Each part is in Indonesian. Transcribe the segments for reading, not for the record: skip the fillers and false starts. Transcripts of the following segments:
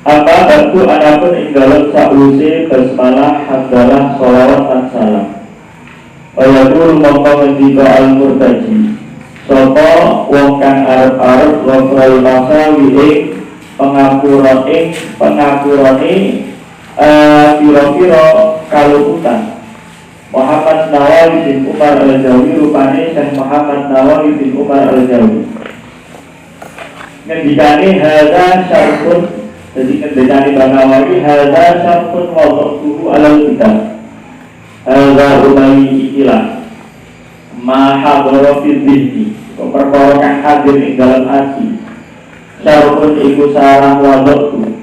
Amma ba'du adapun ing dalem sakluse basmalah hamdalah sholawat lan salam. Wayaqul mongko ngendika al-murtaji sapa wong kang arep-arep ghafral masawi ing pengapurane pira-pira kaluputan. Muhammad Nawawi bin Umar Al-Jawi rupane Syekh Muhammad Nawawi bin Umar Al-Jawi ngendikane hadza syarhun. Jadi ngendikane Bang Nawawi hadza syarhun wadhuhu alal kitab. Hadza umawi ikilah ma hadara fi dhihni perkara kang hadir ing dalam ati. Syarhun iku sarah wadhuhu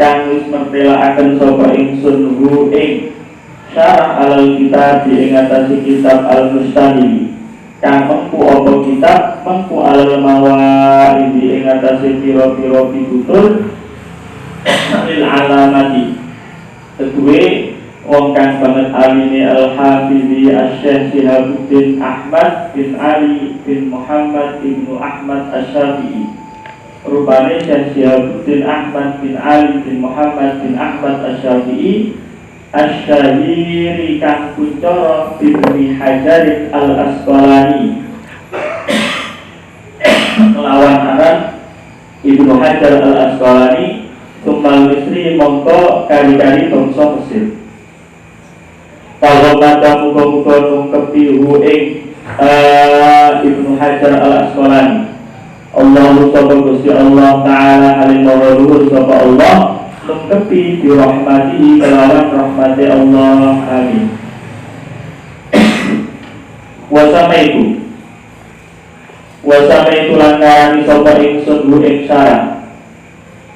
kang wis mertelakaken sapa ingsun hu ing syarah alal kitab ing atase kitab al-mustahili kang mengku apa kitab mengku alal mawaid ing atase pira-pira pitutur lil alamati kedue wong kang banget aline al-hafizi asy-syekh Shihabuddin Ahmad bin Ali bin Muhammad ibnu Ahmad asy-Syafi'i rupane Syekh Shihabuddin Ahmad bin Ali bin Muhammad bin Ahmad asy-Syafi'i Asy-Syahiri kang kuncoro Ibnu Hajar al-Asqalani lawan aran Ibnu Hajar al-Asqalani tumbal Misri mongko kali-kali bangsa Mesir. Kalau pada muka-muka nungkepi ing Ibnu Hajar al-Asqalani Allahu sapa Gusti Allah Ta'ala halimah luhur sapa Allah nungkepi bi rahmatihi kelawan rahmati Allah amin. Wasamaitu lantarani sapa ingsun hu ing syarah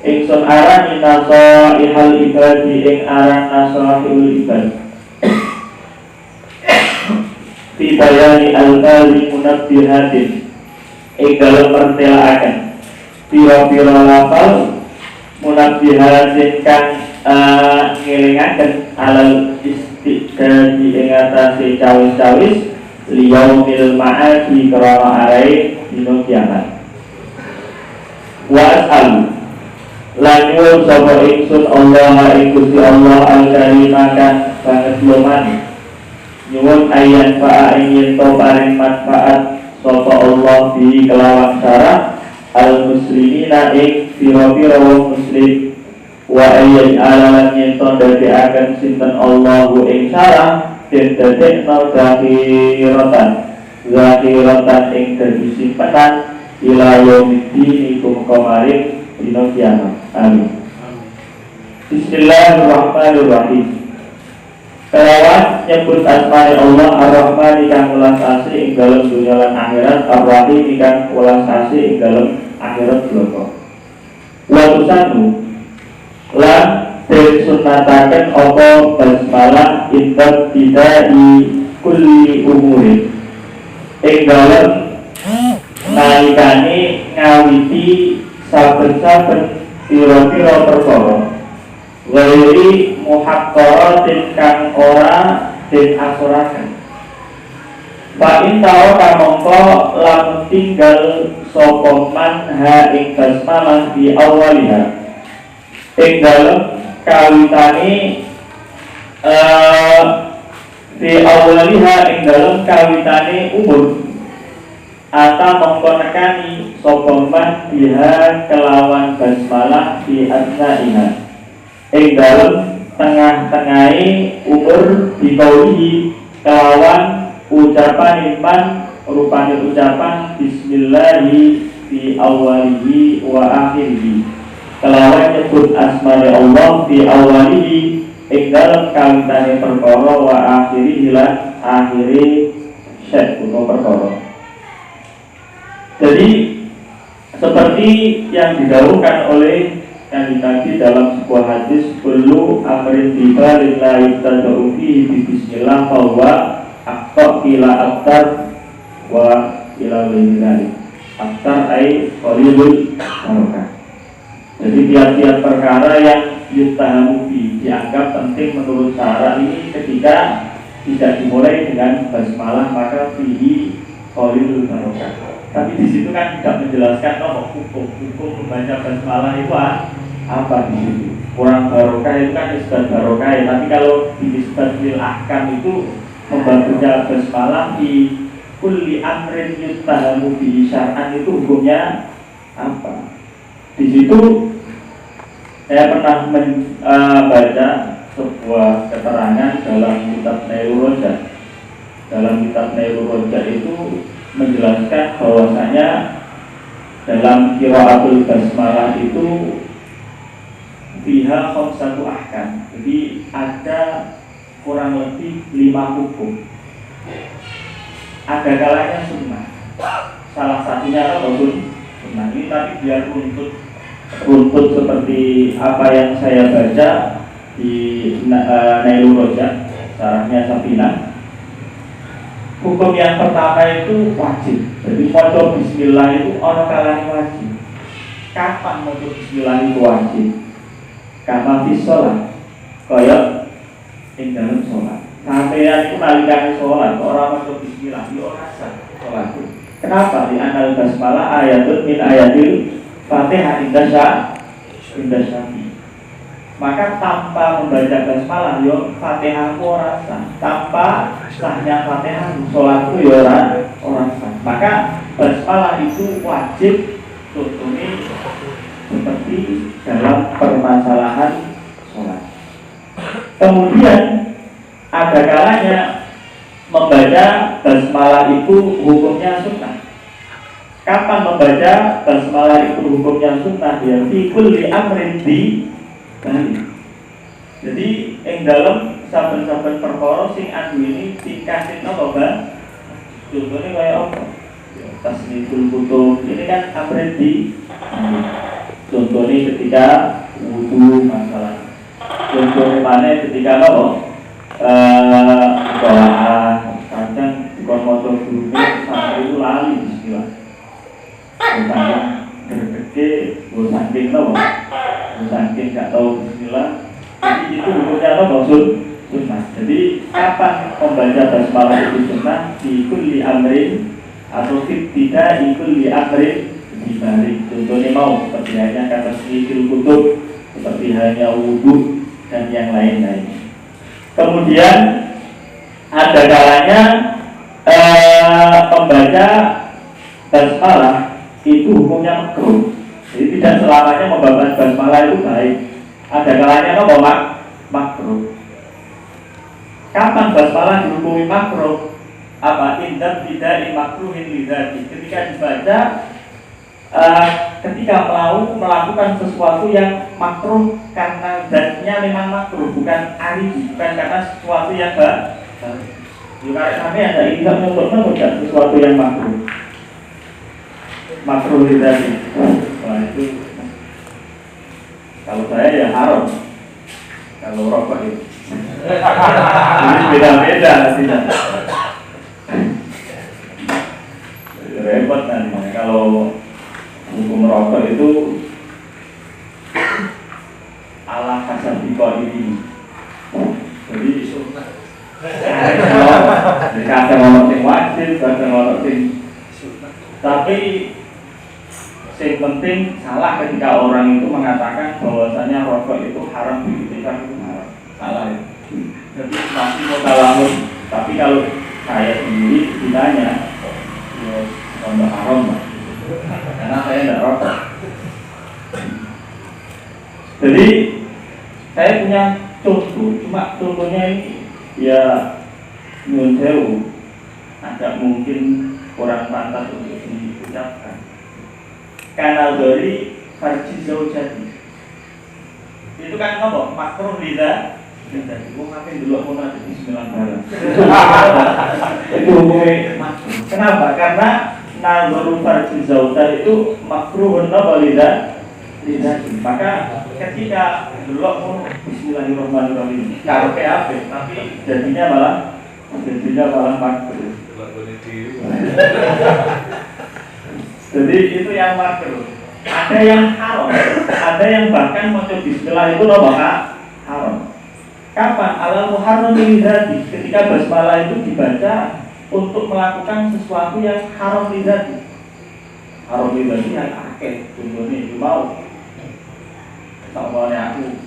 ingsun arani nasaihal ibadi ing aran nasaihul ibad fi bayani al-kali munabbihatin ing dalam mertelaaken pira-pira lafal munabbihatin kang ngelingaken alal istiqdadi ing atase cawis-cawis liyaumil ma'adi krana arai dina kiamat. Wa as'alu lan nyuwun sapa ingsun Allah ing Gusti Allah al-karimah kang banget lumane nyuwun ayan fa'a ing to paring manfaat sapa Allah bi kelawan syarah al-muslimina ing pira-pira wong muslim wa ayyan alalan yen to dadekaken sinten Allahu ing syarah den dadekno zakhiratan ing dadi simpenan ila yaumiddin iku kemarin dina kiamat. Amin. Bismillahirrahmanirrahim. Kelawan nyebut asmane Allah Ar-Rahman kang welas asih ing dalem dunya lan akhirat, Ar-Rahim kang welas asih ing dalem akhirat bloko. Wa tusanu lan den sunataken apa basmalah indat bidai kulli umurin ing dalem nalikane ngawiti saben-saben pira-pira perkara ghairi muhaqqaratin kang ora den asuraken. Fa intao kamangka lamun tinggal sapa man ha ing basmalah di awaliha ing dalem kawitane di awaliha ing dalem kawitane umur ata mongko nekani sapa man biha kelawan basmalah di asnaiha ing dalem tengah-tengahe umur dikaulihi kelawan ucapan iman rupane ucapan bismillahi fi awalihi wa akhirihi kelawan nyebut asmane Allah fi awalihi ing dalem kawitane perkara wa akhirihi lan akhire syek utawa perkara. Jadi seperti yang didhawuhkan oleh Kanjeng Nabi dalam sebuah hadis kullu amrin tiba lillahi tad'u fihi bi bismillah fa huwa aqta ila aktar wa ila lillahi aktar ay qalilul barakah. Jadi tiap-tiap perkara yang yustahamubi dianggap penting menurut syara ini ketika tidak dimulai dengan basmalah maka fihi qalilul barakah Tapi di situ kan tidak menjelaskan hukum membaca basmalah itu apa di situ. Kurang barokah itu kan isbat barokah. Tapi kalau di isbat lil ahkam itu membaca basmalah di kulli amrin yuttahamu bi syar'an itu hukumnya apa? Di situ saya pernah membaca sebuah keterangan dalam kitab Nailur Rojak. Dalam kitab Nailur Rojak itu menjelaskan bahwasanya dalam qiraatul basmalah itu fiha khamsatu ahkam. Jadi ada kurang lebih 5 hukum. Ada kalanya sunnah. Salah satunya adalah sunnah. Ini tapi biar runtut seperti apa yang saya baca di Nailur Rojak, syarahnya Safinah. Hukum yang pertama itu wajib. Jadi maca bismillah itu ana kalane wajib. Kapan maca bismillah itu wajib? Kama fi shalah. Kaya ing dalem salat. Sampeyan iku nalikane salat ora maca bismillah yo ora sah salat. Kenapa? Di anal basmalah ayatun min ayatil Fatihah indah syafi. Maka tanpa membaca basmalah yo Fatihah ora sah. Tanpa sahnya Fatihah salatku yo ora sah. Maka basmalah itu wajib contohnya seperti dalam permasalahan salat. Kemudian ada kalanya membaca basmalah itu hukumnya sunnah. Kapan membaca basmalah itu hukumnya sunnah? Ya fi kulli amrin di bali. Jadi ing dalam saben-saben perkara sing anu ini dikasih napa, Bang? Contohnya kayak apa? Ya, tasniful kutub. Ini kan amrin di. Contohnya ketika wudu masalah. Contohnya mana ketika apa? Doa kadang dikon maca guru sampai itu lali bismillah. Bukan gede, saking apa? Saking gak tahu bismillah. Jadi itu hukumnya apa maksud sunnah. Jadi kapan membaca basmalah itu sunnah? Di kulli amrin atau tidak di kulli amrin dibalik. Contohnya mau seperti hanya kata sikil kutub, seperti hanya wudhu dan yang lain-lain. Kemudian ada kalanya membaca basmalah itu hukumnya makruh. Jadi tidak selamanya membaca basmalah itu baik. Ada kalanya apa makruh. Kapan basmalah dihukumi makruh? Apa indab tidak makruhin lidzati. Ketika dibaca ketika melakukan sesuatu yang makruh karena zatnya memang makruh, bukan arifi, bukan karena sesuatu yang juga sampai ada indab untuk sesuatu yang makruh lidzati. Wah itu kalau saya ya haram. Kalau rokok itu ini beda-beda tidak. Repot nanti kalau hukum rokok itu ala kasar diko ini. Jadi kadang orang yang wajib, kadang orang yang tapi yang penting salah ketika orang itu mengatakan bahwasanya rokok itu haram dikatakan itu haram. Salah ya. Jadi masih mau talamun. Tapi kalau saya sendiri ditanya, ya untuk haram lah. Karena saya tidak rokok. Jadi saya punya contoh, cuma contohnya ini ya nyun sewu, agak mungkin kurang pantas untuk diucapkan. Kanal dari farji zaujati itu kan apa? Makruh lidah. Ibu ngapain dulu aku nanti bismillah bareng. Itu hukumnya makruh. Kenapa? Karena nazaru farji zaujati itu makruh apa lidah. Maka ketika dulu aku bismillahirrahmanirrahim kalau PAP tapi jadinya malah makruh. Jadi itu yang makruh. Ada yang haram, ada yang bahkan maca bismillah itu haram. Kapan? Alal muharram lidzati. Ketika basmalah itu dibaca untuk melakukan sesuatu yang haram lidzati. haram pribadi yang akeh contohnya mau soalnya aku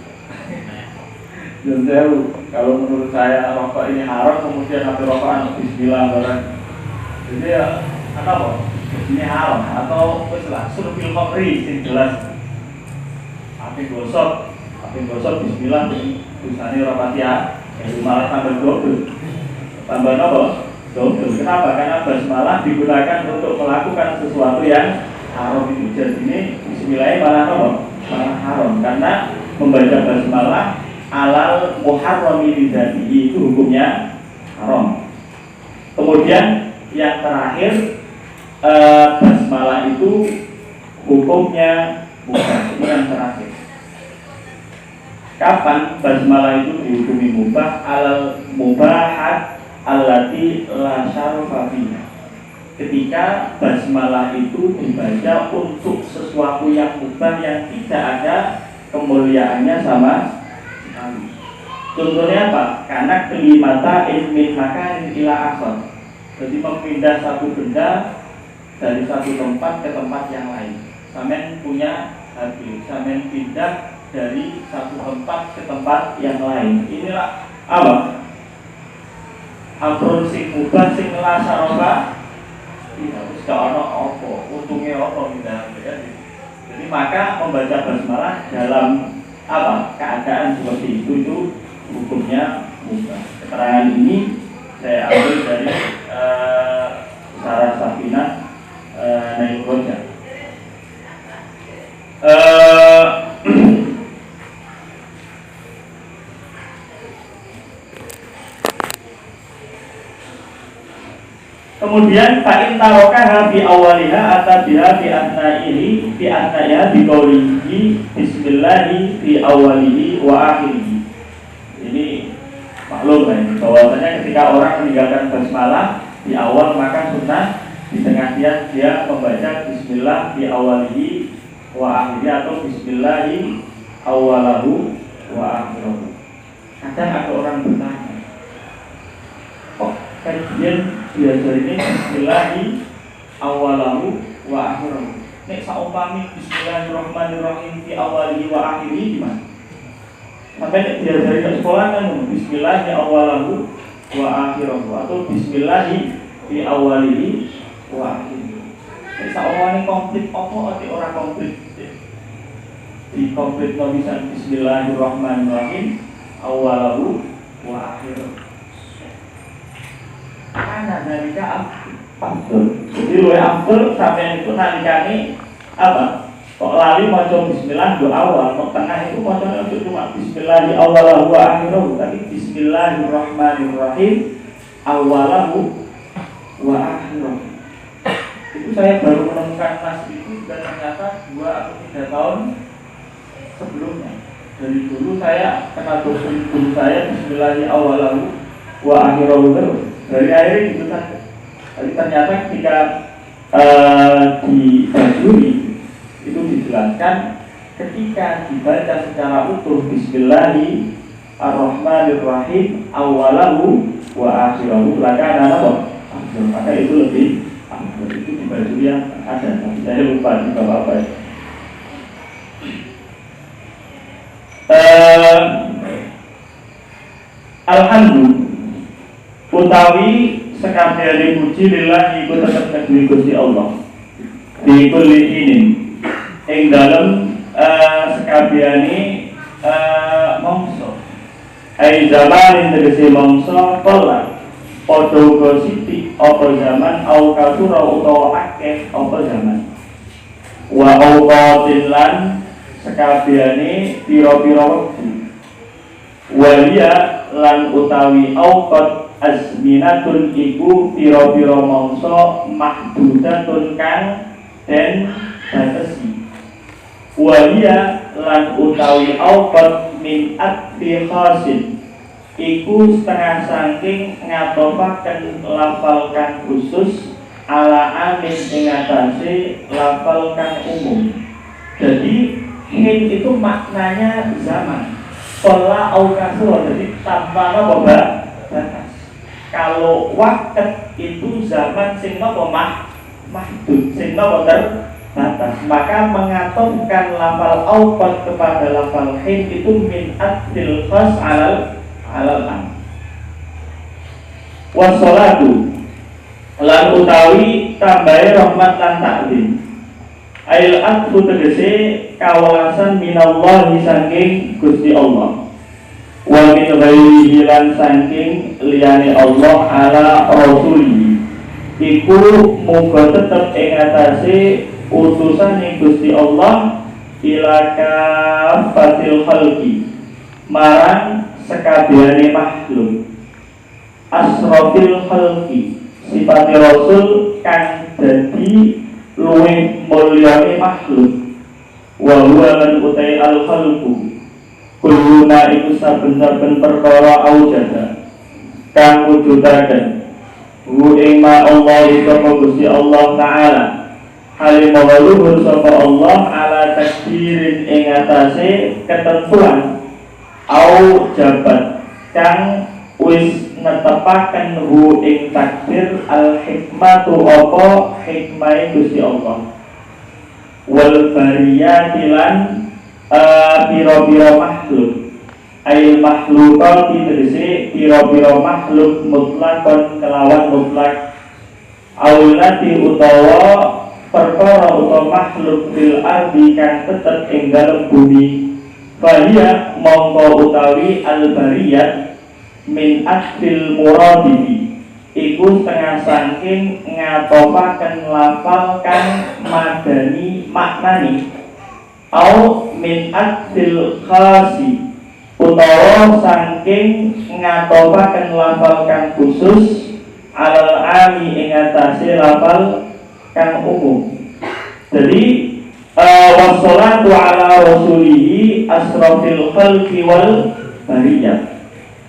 kalau menurut saya rokok ini haram kemudian habis rokokan bismillah barang jadi ya apa ini haram atau istilah surfil khamri sing jelas api gosok bismillah tulisannya rapati ya malah tambah double tambah apa? Double. Kenapa? Karena basmalah digunakan untuk melakukan sesuatu yang haram itu. Jadi ini bismillah malah apa? Malah haram karena membaca basmalah alal muharrami lidzatihi itu hukumnya haram. Kemudian yang terakhir basmalah itu hukumnya mubah. Ini yang terakhir. Kapan basmalah itu dihukumi mubah? Alal mubahat allati la syarfa fiha. Ketika basmalah itu dibaca untuk sesuatu yang mubah yang tidak ada kemuliaannya sama sekali. Contohnya apa? Karena kelimata min makanin ila akhar. Jadi memindah satu benda dari satu tempat ke tempat yang lain. Sampeyan punya hati, sampeyan pindah dari satu tempat ke tempat yang lain. Inilah apa? Amrun sing mubah sing la sarofa tidak wis gak ono apa, untungnya apa ya. Jadi maka membaca basmalah dalam apa? Keadaan seperti itu hukumnya mubah. Keterangan ini saya ambil dari Sarah Safinah Naik Roja. Kemudian fa'in tarokaha fi awaliha atabiha fi asna'ihi fi asna'iha bi qawlihi bismillahi fi awalihi wa akhirihi. Ini maklum kan bahwasanya ketika orang meninggalkan basmalah di awal maka sunnah di tengah dia membaca bismillah fi awalihi wa akhirihi atau bismillahi awalahu wa akhirahu. Kadang ada orang bertanya, kok kajian biasa ini bismillahi awalahu wa akhirahu. Nek saumpami bismillahirrahmanirrahim fi awalihi wa akhirihi gimana? Sampai nek diajari di sekolah kan bismillahi awalahu wa akhirahu atau bismillahi fi awalihi wa akhirihi. Nek saumpami komplit apa ati ora komplit? Di komplit no bisa bismillahirrahmanirrahim awalahu wa akhirahu. Karena nalika afdol. Jadi luwih afdol sampeyan itu nalikane apa? Kok lali maca bismillah do awal, kok tengah itu macane cuma bismillahi awalahu wa akhirahu, tapi bismillahirrahmanirrahim awalahu wa akhirahu. Itu saya baru menemukan nas itu dan ternyata 2 atau 3 tahun sebelumnya. Dari dulu saya kena doktrin guru saya bismillahi awalahu wa akhirahu terus. Dari akhirnya itu saja. Tapi ternyata ketika di Bajuri itu dijelaskan ketika dibaca secara utuh bismillahi ar-rahmanir-rahim awalahu wa akhirahu lakana apa? Maka itu lebih itu di Bajuri yang ada. Tapi saya lupa di bawah apa ya. Alhamdulillah utawi sekabehane puji lillahi iku tetep kedue Gusti Allah. Di kulli ini ing dalem sekabehane mangsa. Ai zaman tegese mangsa kala padha uga sithik apa zaman au kasura utawa akeh apa zaman. Wa awqatin lan sekabehane pira-pira wektu. Walia lan utawi awqat azminatun iku pira-pira mangsa mahdudatun kang den batesi. Walia lan utawi awqat min atfi khasin iku setengah saking ngatopaken lafal kang khusus ala amin ing atase lafal kang umum. Jadi hin itu maknanya zaman. Pola au kasur, jadi tanpa apa batas. Kalau waktu itu zaman sing napa mahdud, sing napa batas. Maka mengatofkan lafal awqat kepada lafal hin itu min adil khas alal am. Wassolatu lan utawi tambahe rahmat lan takdim. Ail atfu tegese kawelasan minallahi saking Gusti Allah. Wa min ghairihi lan saking liyane Allah ala rasuli. Iku muga tetep ing atase utusan Gusti Allah ila kafatil khalqi marang sekabehane makhluk. Asrofil khalqi sifat rasul kang dadi luwih mulyane makhluk. Wa huwa lan utai al khalqu kulluna iku saben-saben perkara aujada kang wujudaken hu ing ma Allah sapa Gusti Allah taala halim waluhur sapa Allah ala takdirin ing atase ketentuan au jabat kang wis netepaken hu ing takdir al hikmatu apa hikmah Gusti Allah wal bariyati lan pira-pira makhluk ail makhlukat tegese pira-pira makhluk mutlakon kelawan mutlak aulati utawa perkara utawa makhluk fil ardi kang tetep ing dalem bumi bahia mongko utawi al bariyat min asfil muradibi iku setengah saking ngatopaken lafal kang madani maknani au min asfil khasi utawa saking ngatopaken lafal kang khusus alal ami ing atase lafal kang umum. Jadi wassalatu ala rasulihi asrafil khalqi wal bariyat.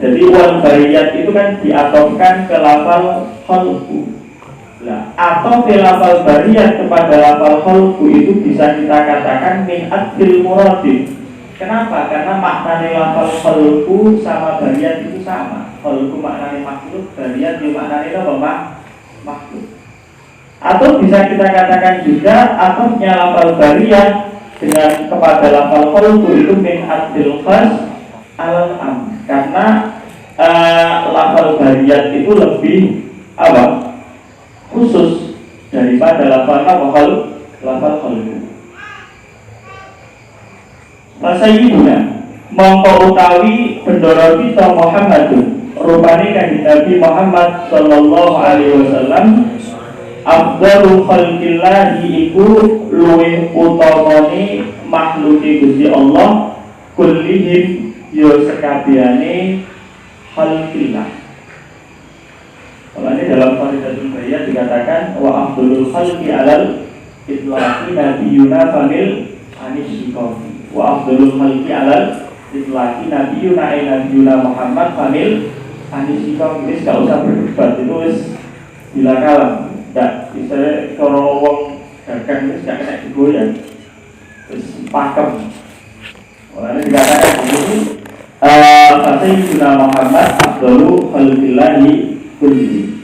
Jadi wal bariyat itu kan diatofkan ke lafal khalqu. Nah, atau ke lafal bariyat kepada lafal khalqu itu bisa kita katakan min adil muradif. Kenapa? Karena maknanya lafal khalqu sama bariyat itu sama. Khalqu maknanya makhluk, bariyat itu maknanya apa? Makhluk. Atau bisa kita katakan juga atofnya lafal bariyat dengan kepada lafal khalqu itu min adil khas alal am. Karena lafal bariyat itu lebih apa? Khusus daripada lafal khalqu. Sayyiduna mongko utawi bendoro kita Muhammadun rupane kanjeng Nabi Muhammad sallallahu alaihi wasallam afdhalu khalqillahi iku luwih utamane makhluke Gusti Allah kullihim yo sekabehane khalqillah. Makanya dalam Faridatul Bayat dikatakan wa afdhalul khalqi alal itlaqi nabiyuna famil anisyikami wa afdhalul khalqi alal itlaqi nabiyuna Muhammad famil anisyikami. Ini gak usah berdebat, itu wis bila kalah. Gak bisa kalau wong dagang itu gak kena digoyang, wis pakem. Makanya dikatakan begini Sayyidina Muhammad afdalu khalqillahi kulli.